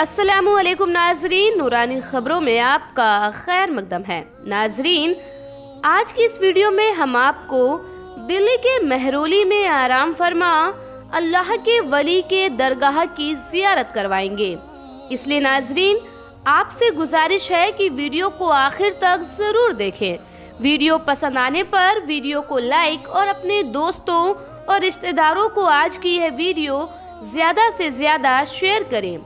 अस्सलामुअलैकुम नाजरीन, नूरानी खबरों में आपका खैर मकदम है। नाजरीन, आज की इस वीडियो में हम आपको दिल्ली के मेहरौली में आराम फरमा अल्लाह के वली के दरगाह की जियारत करवाएंगे। इसलिए नाजरीन, आपसे गुजारिश है कि वीडियो को आखिर तक ज़रूर देखें। वीडियो पसंद आने पर वीडियो को लाइक और अपने दोस्तों और रिश्तेदारों को आज की यह वीडियो ज़्यादा से ज़्यादा शेयर करें,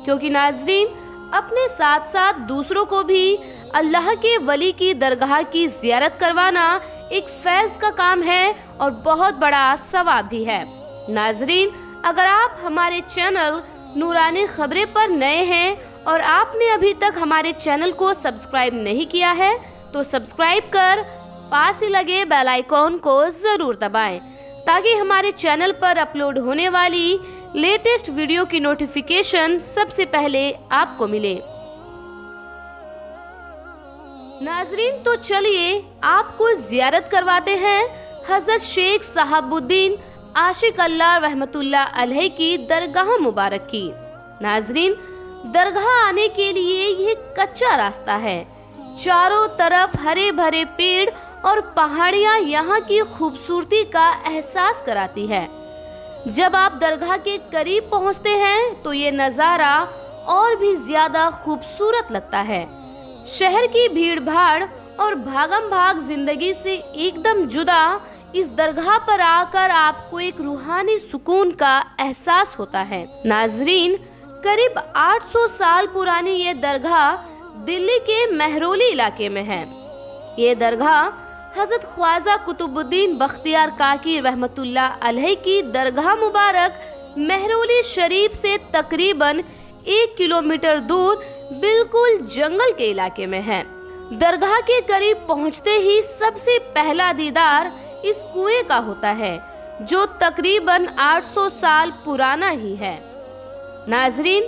क्योंकि नाजरीन, अपने साथ साथ दूसरों को भी अल्लाह के वली की दरगाह की जियारत करवाना एक फैज़ का काम है और बहुत बड़ा सवाब भी है। नाजरीन, अगर आप हमारे चैनल नूरानी खबरें पर नए हैं और आपने अभी तक हमारे चैनल को सब्सक्राइब नहीं किया है तो सब्सक्राइब कर पास ही लगे बेल आइकॉन को ज़रूर दबाएं, ताकि हमारे चैनल पर अपलोड होने वाली लेटेस्ट वीडियो की नोटिफिकेशन सबसे पहले आपको मिले। नाजरीन, तो चलिए आपको जियारत करवाते हैं हज़रत शेख साहबुद्दीन आशिक अल्लाह रहमतुल्लाह अलैह की दरगाह मुबारक की। नाजरीन, दरगाह आने के लिए यह कच्चा रास्ता है। चारों तरफ हरे भरे पेड़ और पहाड़ियां यहाँ की खूबसूरती का एहसास कराती है। जब आप दरगाह के करीब पहुँचते हैं तो ये नज़ारा और भी ज़्यादा खूबसूरत लगता है। शहर की भीड़ भाड़ और भागम भाग जिंदगी से एकदम जुदा इस दरगाह पर आकर आपको एक रूहानी सुकून का एहसास होता है। नाजरीन, करीब 800 साल पुरानी ये दरगाह दिल्ली के मेहरौली इलाके में है। ये दरगाह हज़रत ख्वाजा कुतुबुद्दीन बख्तियार काकी रहमतुल्लाह अलैह की दरगाह मुबारक मेहरौली शरीफ से तकरीबन 1 किलोमीटर दूर बिल्कुल जंगल के इलाके में है। दरगाह के करीब पहुंचते ही सबसे पहला दीदार इस कुएं का होता है, जो तकरीबन 800 साल पुराना ही है। नाजरीन,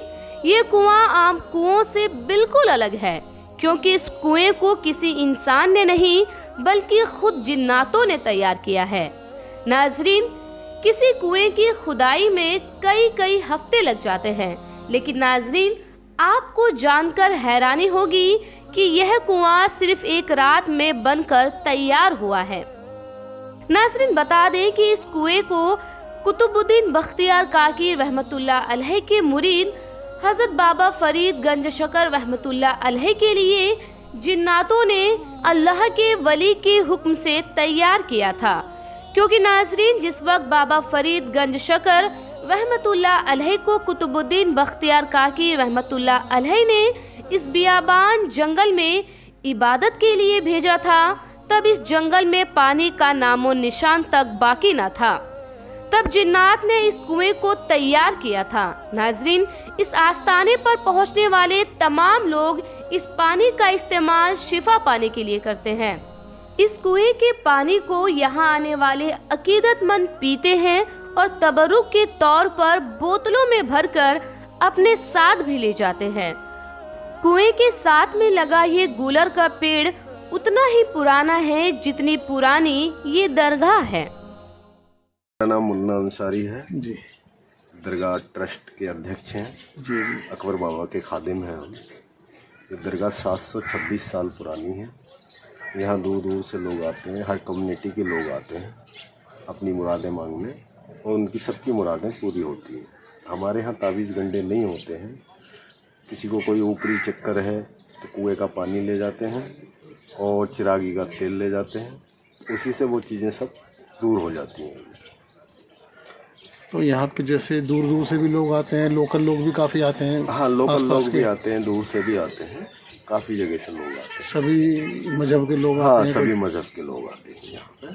ये कुआं आम कुओं से बिल्कुल अलग है, क्योंकि इस कुएं को किसी इंसान ने नहीं बल्कि खुद जिन्नातों ने तैयार किया है। नाजरीन, किसी कुएं की खुदाई में कई हफ्ते लग जाते हैं, लेकिन नाजरीन, आपको जानकर हैरानी होगी कि यह कुआं सिर्फ एक रात में बनकर तैयार हुआ है। नाजरीन, बता दें कि इस कुएं को कुतुबुद्दीन बख्तियार काकी रहमतुल्लाह अलैह के मुरीद हज़रत बाबा फरीद गंज शकर रहमतुल्लाह अलैह के लिए जिन्नातों ने अल्लाह के वली के हुक्म से तैयार किया था। क्योंकि नाजरीन, जिस वक्त बाबा फरीद गंज शकर रहमतुल्लाह अलैह को कुतुबुद्दीन बख्तियार काकी रहमतुल्लाह अलैह ने इस बियाबान जंगल में इबादत के लिए भेजा था, तब इस जंगल में पानी का नामो निशान तक बाकी न था। तब जिन्नात ने इस कुएं को तैयार किया था। नाजरीन, इस आस्ताने पर पहुंचने वाले तमाम लोग इस पानी का इस्तेमाल शिफा पाने के लिए करते हैं। इस कुएं के पानी को यहाँ आने वाले अकीदतमंद पीते हैं और तबरुक के तौर पर बोतलों में भरकर अपने साथ भी ले जाते हैं। कुएं के साथ में लगा ये गूलर का पेड़ उतना ही पुराना है जितनी पुरानी ये दरगाह है। मेरा नाम मुन्ना अंसारी है जी। दरगाह ट्रस्ट के अध्यक्ष हैं जी। अकबर बाबा के खादिम हैं हम। ये दरगाह 726 साल पुरानी है। यहाँ दूर दूर से लोग आते हैं, हर कम्युनिटी के लोग आते हैं अपनी मुरादें मांगने, और उनकी सबकी मुरादें पूरी होती हैं। हमारे यहाँ तावीज़ गंडे नहीं होते हैं। किसी को कोई ऊपरी चक्कर है तो कुएँ का पानी ले जाते हैं और चिरागी का तेल ले जाते हैं, उसी से वो चीज़ें सब दूर हो जाती हैं। तो यहाँ पे जैसे दूर दूर से भी लोग आते हैं, लोकल लोग भी काफ़ी आते हैं। हाँ, लोकल लोग भी आते हैं, दूर से भी आते हैं, काफ़ी जगह से लोग आते हैं। सभी मजहब के लोग हाँ, आते हैं। सभी मजहब के लोग आते हैं यहाँ पे।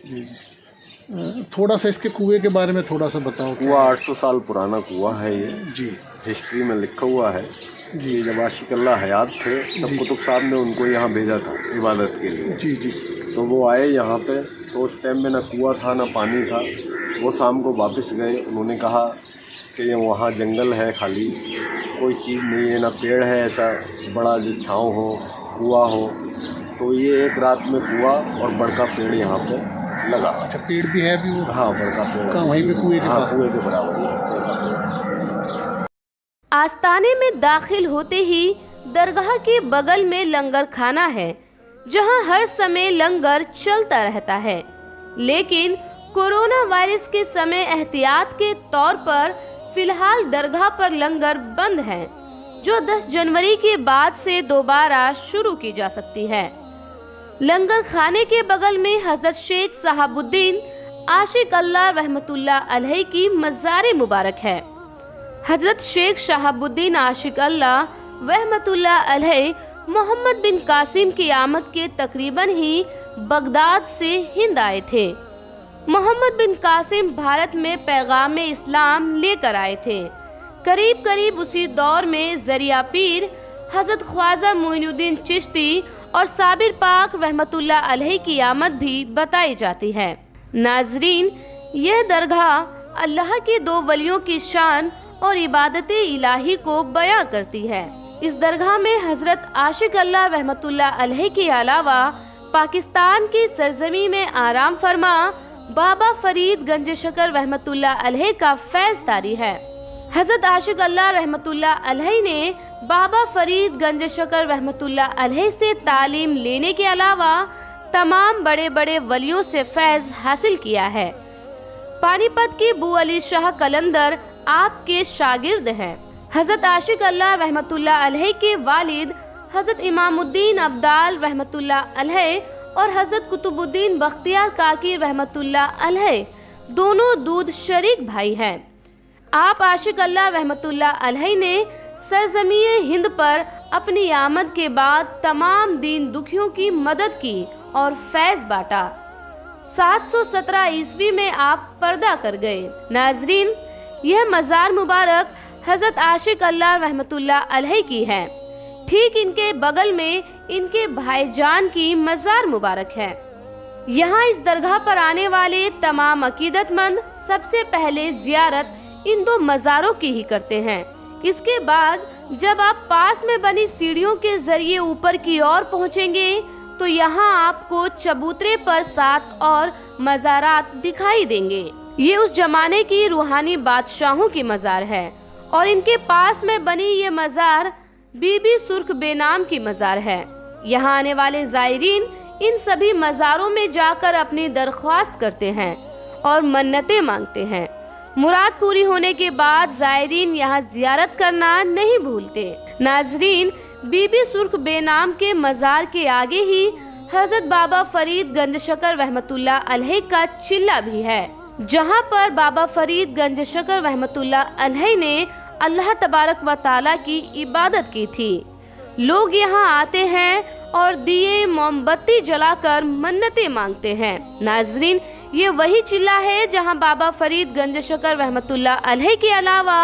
जी। थोड़ा सा इसके कुएं के बारे में थोड़ा सा बताओ। कुआं 800 साल पुराना कुआं है ये। जी। हिस्ट्री में लिखा हुआ है कि जब आशिक अल्लाह हयात थे तब कुतुब साहब ने उनको यहाँ भेजा था इबादत के लिए। जी जी। तो वो आए यहाँ पे, तो उस टाइम में ना कुआं था ना पानी था। वो शाम को वापस गए। उन्होंने कहा कि ये वहाँ जंगल है, खाली कोई चीज़ नहीं है, ना पेड़ है ऐसा बड़ा जो छाँव हो, कुआं हो। तो ये एक रात में कुआं और बड़का पेड़ यहाँ पे लगा। अच्छा, पेड़ भी है भी वो? हाँ, बड़का पेड़ कहाँ, वहीं पे कुएं के हाँ, पास? कुएं के बराबर ही बड़का पेड़। आस्ताने में दाखिल होते ही दरगाह के बगल में लंगर खाना है, जहां हर समय लंगर चलता रहता है। लेकिन कोरोना वायरस के समय एहतियात के तौर पर फिलहाल दरगाह पर लंगर बंद है, जो 10 जनवरी के बाद से दोबारा शुरू की जा सकती है। लंगर खाने के बगल में हजरत शेख साहबुद्दीन आशिक अल्लाह रहमतुल्लाह अलैह की मज़ार मुबारक है। हजरत शेख शहाबुद्दीन आशिक अल्लाह रहमतुल्लाह अलैह मोहम्मद बिन कासिम की आमद के तकरीबन ही बगदाद से हिंद आए थे। मोहम्मद बिन कासिम भारत में पैगाम इस्लाम लेकर आए थे। करीब करीब उसी दौर में ज़रिया पीर हजरत ख्वाजा मोइनुद्दीन चिश्ती और साबिर पाक रहमतुल्लाह अलैह की आमद भी बताई जाती है। नाजरीन, यह दरगाह अल्लाह के 2 वलियों की शान और इबादत इलाही को बयां करती है। इस दरगाह में हजरत आशिक अल्लाह रहमतुल्लाह अलैह के अलावा पाकिस्तान की सरजमी में आराम फरमा बाबा फरीद गंज शकर रहमतुल्लाह अलैह का फैज़ तारी है। हजरत आशिक अल्लाह रहमतुल्लाह अलैह ने बाबा फरीद गंज शकर रहमतुल्लाह अलैह से तालीम लेने के अलावा तमाम बड़े बड़े वलियों से फैज़ हासिल किया है। पानीपत की बू अली शाह कलंदर आपके शागिर्द हैं। हजरत आशिक अल्लाह रहमतुल्लाह अलैह के वालिद हजरत इमामुद्दीन अब्दाल रहमतुल्लाह अलैह और हजरत कुतुबुद्दीन बख्तियार काकी रहमतुल्लाह अलैह दोनों दूध शरीक भाई हैं। आप आशिक अल्लाह रहमतुल्लाह अलैह ने सरजमीए हिंद पर अपनी आमद के बाद तमाम दीन दुखियों की मदद की और फैज़ बांटा। 717 ईस्वी में आप पर्दा कर गए। नाजरीन, यह मज़ार मुबारक हजरत आशिक अल्लाह रहमतुल्लाह अलैह की है। ठीक इनके बगल में इनके भाईजान की मज़ार मुबारक है। यहाँ इस दरगाह पर आने वाले तमाम अकीदतमंद सबसे पहले ज़ियारत इन 2 मज़ारों की ही करते हैं। इसके बाद जब आप पास में बनी सीढ़ियों के जरिए ऊपर की ओर पहुँचेंगे तो यहाँ आपको चबूतरे पर 7 और मज़ारात दिखाई देंगे। ये उस जमाने की रूहानी बादशाहों की मज़ार है और इनके पास में बनी ये मज़ार बीबी सुर्ख बेनाम की मज़ार है। यहाँ आने वाले ज़ायरीन इन सभी मज़ारों में जाकर अपनी दरख्वास्त करते हैं और मन्नतें मांगते हैं। मुराद पूरी होने के बाद ज़ायरीन यहाँ ज़ियारत करना नहीं भूलते। नाजरीन, बीबी सुर्ख बेनाम के मज़ार के आगे ही हज़रत बाबा फरीद गंज शकर रहमतुल्लाह अलैह का चिल्ला भी है, जहाँ पर बाबा फरीद गंज शकर रहमतुल्लाह अलैह ने अल्लाह तबारक व ताला की इबादत की थी। लोग यहाँ आते हैं और दिए मोमबत्ती जलाकर मन्नतें मांगते हैं। नाजरीन, ये वही चिल्ला है जहाँ बाबा फरीद गंज शकर रहमतुल्लाह अलैह के अलावा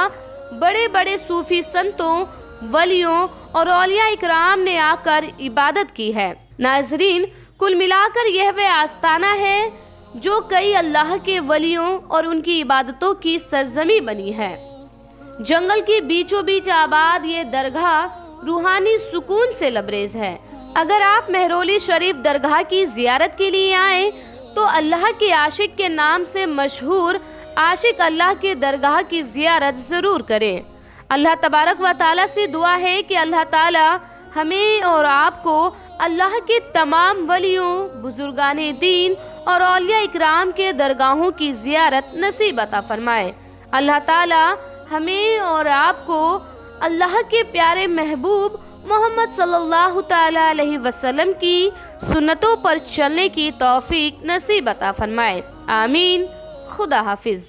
बड़े बड़े सूफी संतों, वलियों और औलिया इकराम ने आकर इबादत की है। नाजरीन, कुल मिलाकर यह वह आस्ताना है जो कई अल्लाह के वलियों और उनकी इबादतों की सरजमी बनी है। जंगल के बीचों बीच आबाद ये दरगाह रूहानी सुकून से लबरेज है। अगर आप मेहरोली शरीफ दरगाह की जियारत के लिए आए तो अल्लाह के आशिक के नाम से मशहूर आशिक अल्लाह के दरगाह की जियारत ज़रूर करें। अल्लाह तबारक व ताला से दुआ है कि अल्लाह ताला हमें और आपको अल्लाह के तमाम वलियों, बुजुर्गाने दीन और औलिया इकराम के दरगाहों की जियारत नसीब अता फरमाए। अल्लाह ताला हमें और आपको अल्लाह के प्यारे महबूब मोहम्मद सल्लल्लाहु ताला अलैहि वसल्लम की सुन्नतों पर चलने की तौफीक नसीब अता फरमाए। आमीन। खुदा हाफिज।